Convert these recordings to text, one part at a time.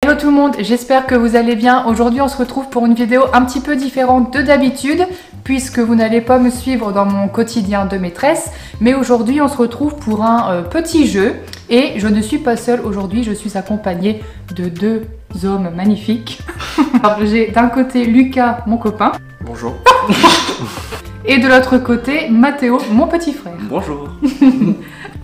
Hello tout le monde, j'espère que vous allez bien. Aujourd'hui on se retrouve pour une vidéo un petit peu différente de d'habitude, puisque vous n'allez pas me suivre dans mon quotidien de maîtresse, mais aujourd'hui on se retrouve pour un petit jeu, et je ne suis pas seule aujourd'hui, je suis accompagnée de deux hommes magnifiques. Alors j'ai d'un côté Lucas, mon copain. Bonjour. Et de l'autre côté, Mathéo, mon petit frère. Bonjour.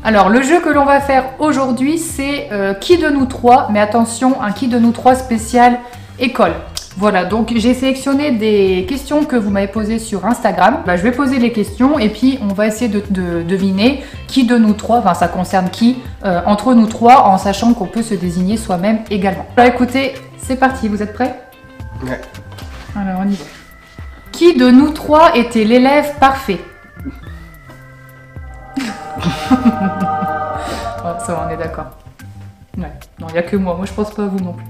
Alors, le jeu que l'on va faire aujourd'hui, c'est qui de nous trois, mais attention, un qui de nous trois spécial école. Voilà, donc j'ai sélectionné des questions que vous m'avez posées sur Instagram. Je vais poser les questions et puis on va essayer de deviner qui de nous trois, enfin ça concerne qui, entre nous trois, en sachant qu'on peut se désigner soi-même également. Alors écoutez, c'est parti, vous êtes prêts? Ouais. Alors on y va. Qui de nous trois était l'élève parfait? Ouais, ça va, on est d'accord. Ouais, non, il n'y a que moi. Moi, je pense pas à vous non plus.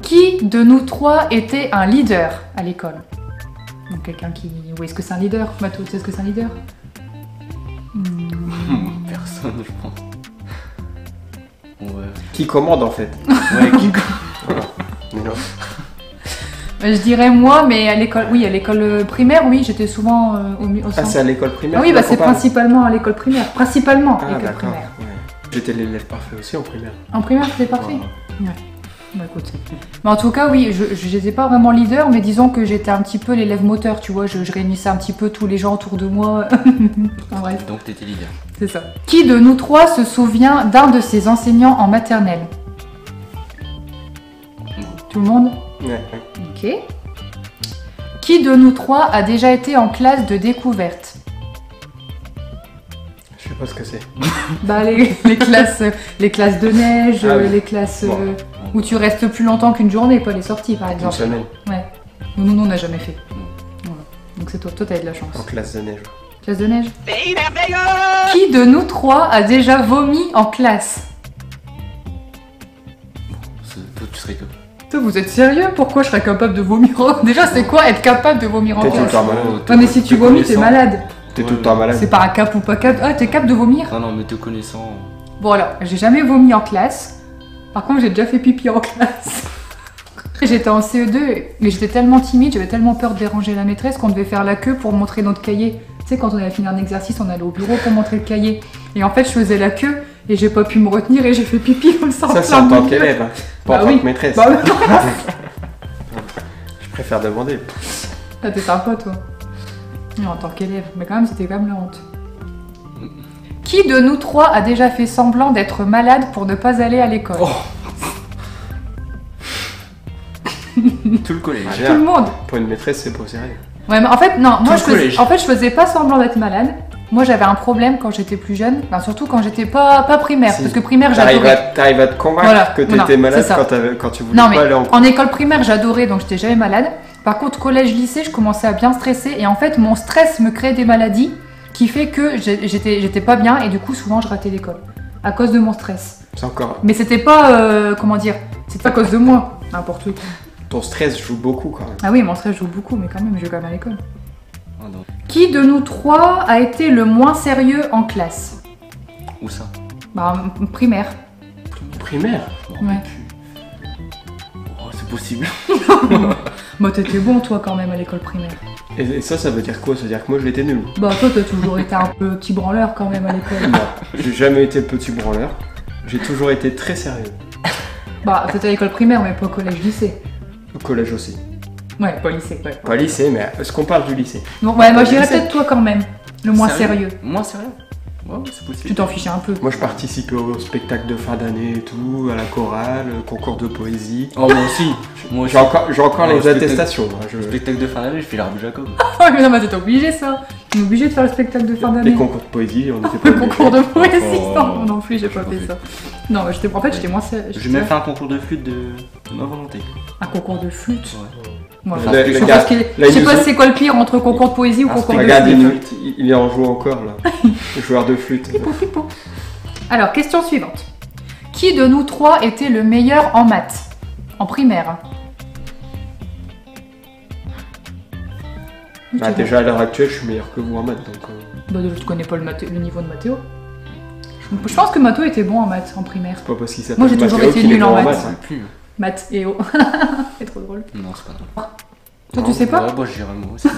Qui de nous trois était un leader à l'école? Donc, quelqu'un qui... Oui, est-ce que c'est un leader? Mathieu, tu sais ce que c'est un leader? Personne, je pense. Ouais. Qui commande, en fait? Ouais, qui commande. Voilà. Je dirais moi, mais à l'école... Oui, à l'école primaire, oui, j'étais souvent au centre. Ah, c'est à l'école primaire? Ah oui, bah c'est principalement à l'école primaire. Principalement à l'école primaire. Ouais. J'étais l'élève parfait aussi en primaire. En primaire, c'était parfait? Ouais. Bah écoute. Mais en tout cas, oui, je n'étais pas vraiment leader, mais disons que j'étais un petit peu l'élève moteur, tu vois. Je réunissais un petit peu tous les gens autour de moi. En bref. Donc t'étais leader. C'est ça. Qui de nous trois se souvient d'un de ses enseignants en maternelle? Tout le monde? Ouais. Ok. Qui de nous trois a déjà été en classe de découverte? Je sais pas ce que c'est. Bah les classes de neige, Ah oui. les classes Bon. où tu restes plus longtemps qu'une journée, pas les sorties par Une exemple. semaine Ouais. Nous on n'a jamais fait. Voilà. Donc c'est toi t'as eu de la chance. en classe de neige. Classe de neige. Qui de nous trois a déjà vomi en classe? Toi, tu serais que. Toi, vous êtes sérieux? Pourquoi je serais capable de vomir? Déjà, c'est quoi être capable de vomir en T'es tout le classe? temps malade. Non, mais si tu vomis, t'es malade. T'es tout le temps malade. C'est pas un cap ou pas cap. Ah, t'es capable de vomir? Non, mais te connaissant. Bon, alors, j'ai jamais vomi en classe. Par contre, j'ai déjà fait pipi en classe. J'étais en CE2, mais j'étais tellement timide, j'avais tellement peur de déranger la maîtresse qu'on devait faire la queue pour montrer notre cahier. Tu sais, quand on avait fini un exercice, on allait au bureau pour montrer le cahier. Et en fait, je faisais la queue et j'ai pas pu me retenir et j'ai fait pipi comme ça. Ça, c'est en tant qu'élève, hein. Pas Bah en oui. tant que maîtresse. Bah, Je préfère demander. ah, t'es sympa, toi. Non, en tant qu'élève, mais quand même, c'était quand même la honte. Qui de nous trois a déjà fait semblant d'être malade pour ne pas aller à l'école? Oh. Tout le collège. Tout le monde. Pour une maîtresse, c'est pas sérieux. Ouais, mais en fait, non, moi, Tout le collège. je faisais pas semblant d'être malade. Moi, j'avais un problème quand j'étais plus jeune, enfin, surtout quand j'étais pas primaire, Si. parce que primaire, T'arrives j'adorais. à te convaincre Voilà. que Non, t'étais malade c'est ça. quand tu voulais Non, pas mais aller en cours. en école primaire, j'adorais, donc j'étais jamais malade. Par contre, collège-lycée, je commençais à bien stresser, et en fait, mon stress me créait des maladies, qui fait que j'étais pas bien, et du coup, souvent, je ratais l'école, à cause de mon stress. C'est encore. Mais c'était pas, comment dire, c'était pas à cause de moi, n'importe quoi. Ton stress joue beaucoup quand même. Ah oui, mon stress joue beaucoup, mais quand même, je vais quand même à l'école. Ah, non. Qui de nous trois a été le moins sérieux en classe? Où ça? Bah, primaire. Primaire. Je m'en Ouais. rappelle plus. Oh, c'est possible. Bah, t'étais bon, toi, quand même, à l'école primaire. Et ça veut dire quoi? Ça veut dire que moi j'étais nul. Bah, toi, t'as toujours été un peu petit branleur, quand même, à l'école. Non, j'ai jamais été petit branleur. J'ai toujours été très sérieux. Bah, t'étais à l'école primaire, mais pas au collège-lycée. Au collège aussi. Ouais, pas lycée, ouais. Pas lycée, mais est-ce qu'on parle du lycée? Bon, ouais, moi, je dirais lycée. peut-être toi, quand même. Le moins sérieux. Moins sérieux? Ouais, c'est possible. Tu t'en fichais un peu. Moi je participais au spectacle de fin d'année et tout, à la chorale, au concours de poésie. Oh, moi aussi. Moi J'ai encore Oh, les spectacle- attestations. Moi, Le spectacle de fin d'année, je fais l'arbre Jacob. Ah, mais non, mais t'es obligé, ça. T'es obligé de faire le spectacle de fin d'année. Les concours de poésie, on était pas Le concours de poésie, Oh. non, non plus, j'ai pas Je fait m'en ça. Non, mais en fait, j'étais moins sérieux. J'ai même fait un concours de flûte de ma volonté. Un concours de flûte. Ouais. Moi, Le- je le sais gars- pas ce qu'il est- là, je sais il pas nous- c'est quoi le pire entre concours de poésie ou Ah, concours de Regarde, flûte. il en joue encore là. Le joueur de flûte. Pipo, pipo. Alors, question suivante. Qui de nous trois était le meilleur en maths? En primaire. Hein. Bah, déjà à l'heure actuelle, je suis meilleur que vous en maths donc. Bah, je connais pas le niveau de Mathéo. Je pense que Mathéo était bon en maths en primaire. C'est pas parce qu'il s'appelle Moi, j'ai toujours Mathéo été qu'il est nulle en bon maths. hein. Plus. Maths et O. C'est trop drôle. Non, c'est pas drôle. Toi, tu sais pas? Ouais, moi je dirais moi aussi.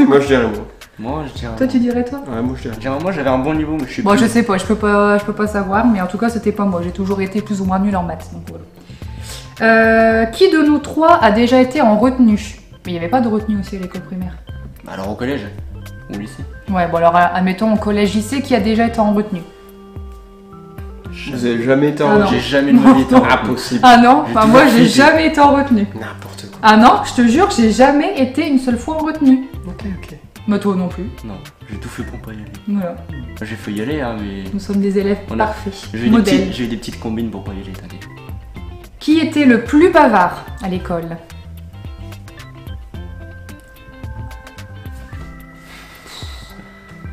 Moi je dirais moi. Moi je dirais. Toi, tu dirais toi? Ouais, moi je dirais. Moi j'avais un bon niveau, mais je sais Bon, plus. je sais pas, je peux pas savoir, mais en tout cas, c'était pas moi. J'ai toujours été plus ou moins nulle en maths. Donc voilà. Qui de nous trois a déjà été en retenue? Mais il n'y avait pas de retenue aussi à l'école primaire. Bah, alors au collège ou au lycée. Ouais, bon alors admettons au collège-lycée qui a déjà été en retenue. Vous avez jamais été Ah en non. J'ai jamais de ma vie été en retenue. Impossible. Ah non, J'ai enfin toujours moi j'ai flippé. jamais été en retenue. N'importe quoi. Ah non, je te jure que j'ai jamais été une seule fois en retenue. Ok, ok. Mais toi non plus. Non, j'ai tout fait pour pas y aller. Voilà, J'ai failli y aller, hein, mais. nous sommes des élèves On a- parfaits. J'ai eu, Modèles. j'ai eu des petites combines pour pas y aller, t'inquiète. Qui était le plus bavard à l'école?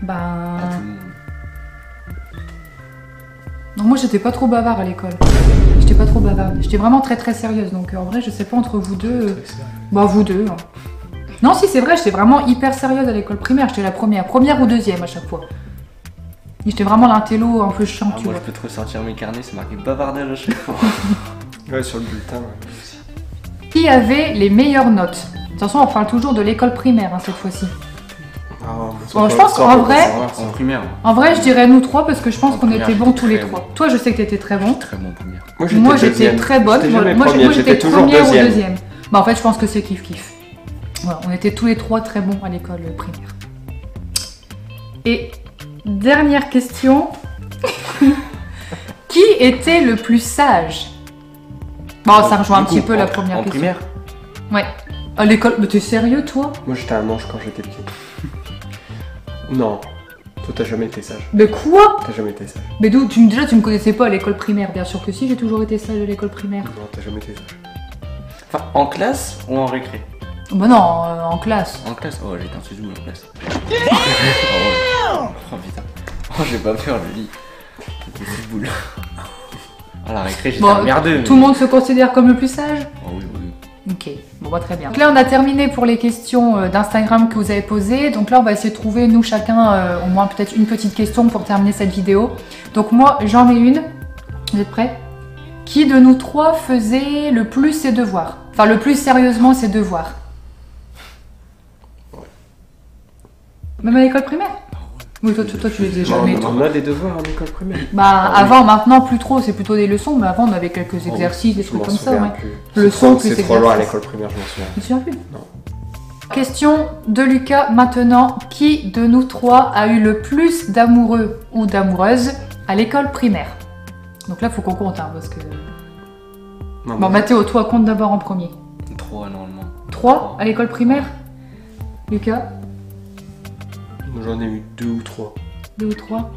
Pas Ben... tout le monde. Non, moi j'étais pas trop bavard à l'école. J'étais pas trop bavarde. J'étais vraiment très très sérieuse. Donc en vrai, je sais pas entre vous deux. Très sérieux. Bah vous deux. Hein. Non, si c'est vrai, j'étais vraiment hyper sérieuse à l'école primaire. J'étais la première ou deuxième à chaque fois. Et j'étais vraiment l'intello un peu chiant, Ah, tu moi vois. je peux te ressortir mes carnets, c'est marqué bavardage à chaque fois. Ouais, sur le bulletin, ouais, aussi. Qui avait les meilleures notes? Attention, on parle toujours de l'école primaire hein, cette fois-ci. Ah, Bon, je pense qu'en vrai- En primaire. En vrai, je dirais nous trois parce que je pense En qu'on première, était bons j'étais tous les très trois. Toi, je sais que t'étais très bon. Très bon en première. Moi, j'étais deuxième. très bonne. J'étais Moi, jamais moi, première, j'étais toujours première ou deuxième. deuxième. Bah, en fait, je pense que c'est kiff-kiff. Voilà, on était tous les trois très bons à l'école primaire. Et dernière question. Qui était le plus sage? Bon, ça rejoint un Du petit coup, peu la en- première En question. primaire. Ouais. À l'école. Mais t'es sérieux, toi? Moi j'étais un ange quand j'étais petit. Non. Toi t'as jamais été sage. Mais quoi? T'as jamais été sage. Mais d'où déjà, tu me connaissais pas à l'école primaire. Bien sûr que si, j'ai toujours été sage à l'école primaire. Non, t'as jamais été sage. Enfin, en classe ou en récré? Bah non, en classe. En classe. Oh, j'étais un sous en classe. Oh, ouais. Oh putain. Oh, j'ai pas peur, je lis. C'était cette boule. À la récré, j'étais Bon, un merdeux. Tout le monde se considère comme le plus sage? Oh oui, oui. Ok, bon bah très bien. Donc là on a terminé pour les questions d'Instagram que vous avez posées. Donc là on va essayer de trouver nous chacun au moins peut-être une petite question pour terminer cette vidéo. Donc moi j'en ai une. Vous êtes prêts? Qui de nous trois faisait le plus ses devoirs? Enfin le plus sérieusement ses devoirs? Même à l'école primaire? Oui, toi tu les faisais jamais. Non, toi. on a des devoirs en école primaire. Bah Ah oui. avant, maintenant plus trop, c'est plutôt des leçons, mais avant on avait quelques Oh, exercices, des je trucs m'en comme ça, souviens ouais. plus. Le C'est son trop- plus C'est trop loin à exercice. l'école primaire, je m'en souviens. Tu te souviens plus? Non. Question de Lucas maintenant. Qui de nous trois a eu le plus d'amoureux ou d'amoureuses à l'école primaire? Donc là, faut qu'on compte, hein, parce que... Non, Bon, mais- Mathéo, toi, compte d'abord en premier. 3 normalement. 3 à l'école primaire? Lucas? Moi, j'en ai eu 2 ou 3. 2 ou 3?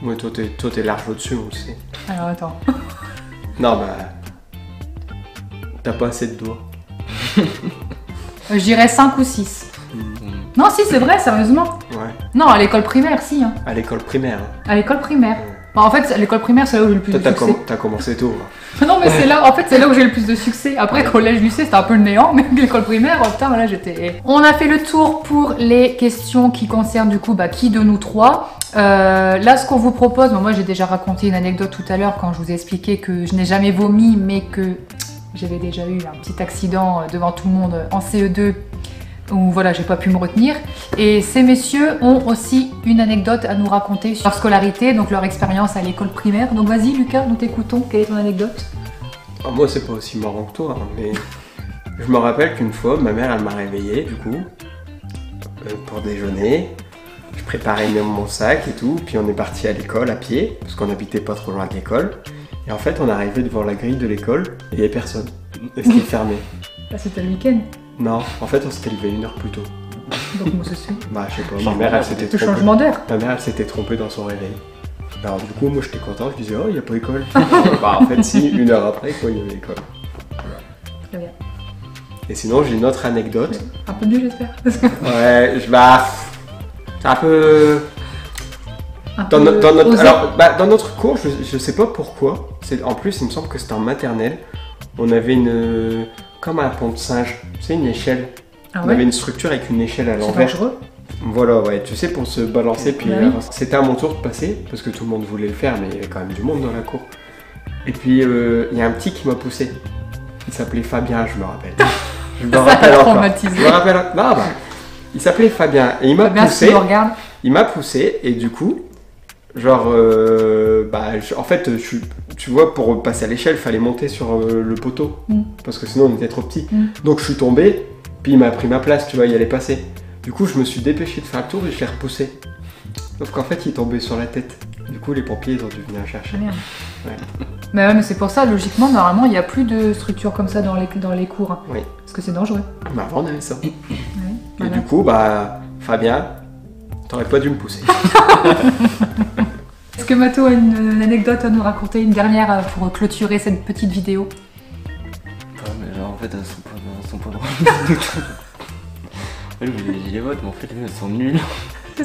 Ouais, toi t'es large au-dessus, on le sait. Alors, attends. Non, bah. T'as pas assez de doigts. Je dirais 5 ou 6. Mm. Non, si, c'est vrai, sérieusement. Ouais. Non, à l'école primaire, si. Hein. À l'école primaire. hein. À l'école primaire. Ouais. Bah, en fait, à l'école primaire, c'est là où j'ai le plus Toi, de succès. t'as commencé tôt. hein. Non, mais c'est là, en fait, c'est là où j'ai le plus de succès. Après, collège, lycée, c'était un peu le néant, mais l'école primaire, oh, putain, là, j'étais. On a fait le tour pour les questions qui concernent, du coup, bah, qui de nous trois. Là, ce qu'on vous propose, moi, j'ai déjà raconté une anecdote tout à l'heure quand je vous ai expliqué que je n'ai jamais vomi, mais que j'avais déjà eu un petit accident devant tout le monde en CE2 où voilà, j'ai pas pu me retenir. Et ces messieurs ont aussi une anecdote à nous raconter sur leur scolarité, donc leur expérience à l'école primaire. Donc vas-y Lucas, nous t'écoutons, quelle est ton anecdote? Ah, moi, c'est pas aussi marrant que toi, hein, mais. Je me rappelle qu'une fois, ma mère, elle m'a réveillé, du coup, pour déjeuner. Je préparais mon sac et tout, puis on est parti à l'école à pied, parce qu'on habitait pas trop loin de l'école. Et en fait, on est arrivé devant la grille de l'école, et il y avait personne. Et c'était fermé. Ah, c'était le week-end, Non, en fait, on s'était levé 1 heure plus tôt. donc moi c'est sûr. Bah, je sais pas, ma mère, elle s'était Le trompée. changement d'heure. Ma mère, elle s'était trompée dans son réveil. Alors, du coup, moi, j'étais content, je disais, oh, il y a pas école. Bah, en fait, si, 1 heure après, quoi, il y avait école. Très bien. Et sinon, j'ai une autre anecdote. Un peu mieux j'espère. Parce que Ouais, c'est un peu. un Dans, peu dans notre, osé. alors, dans notre cours, je sais pas pourquoi. En plus, il me semble que c'était en maternelle. On avait comme un pont de singe. Tu sais, une échelle. Ah On ouais, avait une structure avec une échelle à c'est l'envers. dangereux. Voilà, ouais, tu sais, pour se balancer, puis Bah oui. c'était à mon tour de passer, parce que tout le monde voulait le faire, mais il y avait quand même du monde dans la cour. Et puis, il y a un petit qui m'a poussé. Il s'appelait Fabien, je me rappelle. Je me Ça rappelle t'a encore. traumatisé. Je me rappelle. Non, bah, il s'appelait Fabien, et il m'a Bien si poussé. tu me regardes. Il m'a poussé, et du coup, genre, en fait, tu vois, pour passer à l'échelle, il fallait monter sur le poteau, parce que sinon on était trop petits. Donc je suis tombé, puis il m'a pris ma place, tu vois, il allait passer. Du coup, je me suis dépêché de faire le tour et je l'ai repoussé. Sauf qu'en fait, il est tombé sur la tête. Du coup, les pompiers, ils ont dû venir le chercher. Merde. Ouais. Mais ouais, mais c'est pour ça, logiquement, normalement, il n'y a plus de structure comme ça dans les cours. Hein. Oui. Parce que c'est dangereux. Mais avant, on avait ça. Ouais, Et voilà. du coup, bah, Fabien, t'aurais pas dû me pousser. Est-ce que Mato a une anecdote à nous raconter, une dernière pour clôturer cette petite vidéo? Ouais, mais genre en fait elles sont pas drôles. Ouais, je les vote, mais en fait elles sont nulles.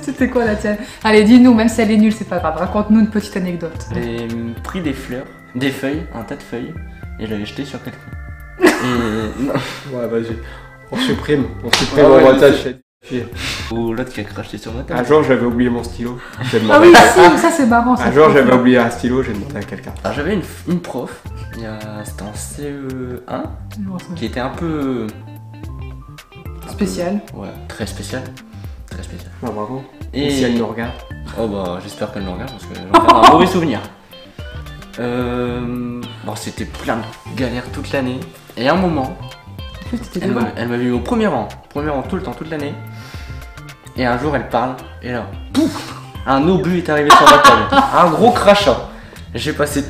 C'était quoi la tienne? Allez, dis-nous, même si elle est nulle, c'est pas grave. Raconte-nous une petite anecdote. J'ai pris des fleurs, des feuilles, un tas de feuilles, et je l'avais jeté sur quelqu'un. Et non. Ouais, vas-y. On supprime Ouais, mon ouais, montage. Ou l'autre qui a craché sur ma table. Un jour, j'avais oublié mon stylo. J'ai Ah demandé- oui, si, ça c'est marrant. ça. Un jour, j'avais oublié un stylo, j'ai demandé à quelqu'un. Alors j'avais une prof, c'était en CE1, qui était un peu... Spécial. Ouais, très spécial. Très spécial. Bah, bravo. Et Et si elle nous regarde. Oh bah j'espère qu'elle me regarde parce que j'en garde un mauvais souvenir. Bon c'était plein de galères toute l'année. Et à un moment, C'était elle devant. m'avait mis au premier rang tout le temps, toute l'année. Et un jour elle parle, et là, pouf, un obus est arrivé sur ma table. Un gros crachat. J'ai passé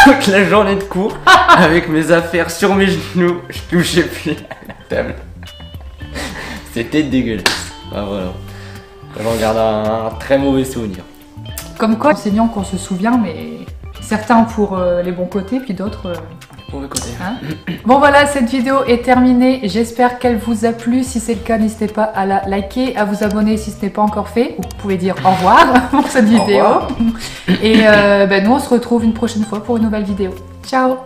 toute la journée de cours avec mes affaires sur mes genoux. Je touchais plus à la table. C'était dégueulasse. Ah, voilà. J'en garde un très mauvais souvenir. Comme quoi, enseignants qu'on se souvient, mais certains pour les bons côtés, puis d'autres. Mauvais côté. Hein. Bon voilà, cette vidéo est terminée. J'espère qu'elle vous a plu. Si c'est le cas, n'hésitez pas à la liker, à vous abonner si ce n'est pas encore fait. Vous pouvez dire au revoir pour cette vidéo. revoir. Et nous, on se retrouve une prochaine fois pour une nouvelle vidéo. Ciao!